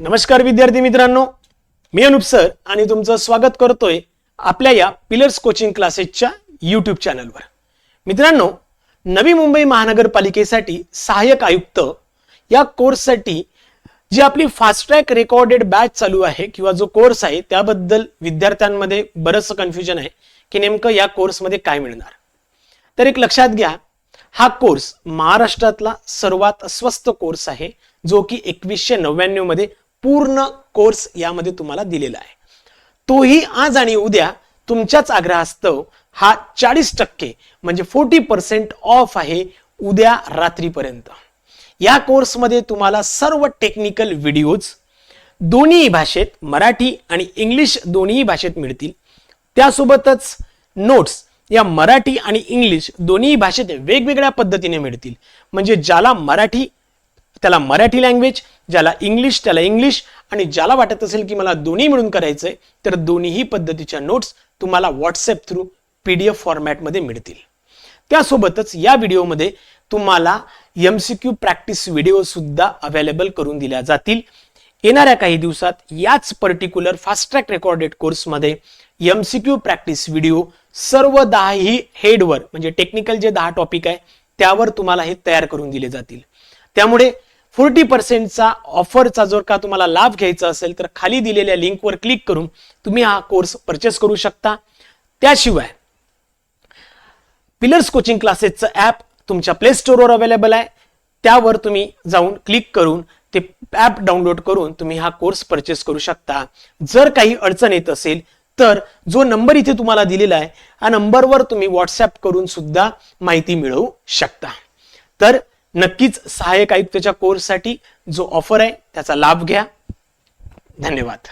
नमस्कार विद्यार्थी मित्रांनो, मी अनुप सर आणि तुमचं स्वागत करतोय आपल्या या पिलर्स कोचिंग क्लासेसच्या यूट्यूब चॅनलवर। मित्रांनो, नवी मुंबई महानगरपालिकेसाठी सहाय्यक आयुक्त या कोर्ससाठी जी आपली फास्ट ट्रॅक रेकॉर्डेड बॅच चालू आहे किंवा जो कोर्स आहे त्याबद्दल विद्यार्थ्यांमध्ये बरंच कन्फ्युजन आहे की नेमकं या कोर्समध्ये काय मिळणार। तर एक लक्षात घ्या, हा कोर्स महाराष्ट्रातला सर्वात स्वस्त कोर्स आहे जो की 2199 मध्ये पूर्ण कोर्स यामध्ये तुम्हाला दिलेला आहे। तोही आज आणि उद्या तुमच्याच आग्रहास्तव हा 40% म्हणजे 40% ऑफ आहे उद्या रात्रीपर्यंत। या कोर्समध्ये तुम्हाला सर्व टेक्निकल व्हिडिओज दोन्ही भाषेत, मराठी आणि इंग्लिश दोन्ही भाषेत मिळतील। त्यासोबतच नोट्स या मराठी आणि इंग्लिश दोन्ही भाषेत वेगवेगळ्या पद्धतीने मिळतील। म्हणजे ज्याला मराठी त्याला मराठी लँग्वेज, ज्याला इंग्लिश त्याला इंग्लिश, आणि ज्याला वाटत असेल की मला दोन्ही मिळून करायचंय तर दोन्ही पद्धतीच्या नोट्स तुम्हाला व्हॉट्सअप थ्रू PDF फॉर्मॅटमध्ये मिळतील। त्यासोबतच या व्हिडिओमध्ये तुम्हाला MCQ प्रॅक्टिस व्हिडिओ सुद्धा अवेलेबल करून दिल्या जातील। येणाऱ्या काही दिवसात याच पर्टिक्युलर फास्ट ट्रॅक रेकॉर्डेड कोर्समध्ये MCQ प्रॅक्टिस व्हिडिओ सर्व 10 हेडवर म्हणजे टेक्निकल जे 10 टॉपिक आहे त्यावर तुम्हाला हे तयार करून दिले जातील। त्यामुळे 40% चा ऑफरचा जर का तुम्हाला लाभ घ्यायचा असेल तर खाली दिलेल्या लिंकवर क्लिक करून तुम्ही हा कोर्स परचेस करू शकता। त्याशिवाय पिलर्स कोचिंग क्लासेसचं ॲप तुमच्या प्ले स्टोअरवर अवेलेबल आहे, त्यावर तुम्ही जाऊन क्लिक करून ते ॲप डाउनलोड करून तुम्ही हा कोर्स परचेस करू शकता। जर काही अडचण येत असेल तर जो नंबर इथे तुम्हाला दिलेला आहे या नंबरवर तुम्ही व्हॉट्सअप करून सुद्धा माहिती मिळवू शकता। तर नक्कीच सहाय्यक आयुक्ताच्या कोर्ससाठी जो ऑफर आहे त्याचा लाभ घ्या। धन्यवाद।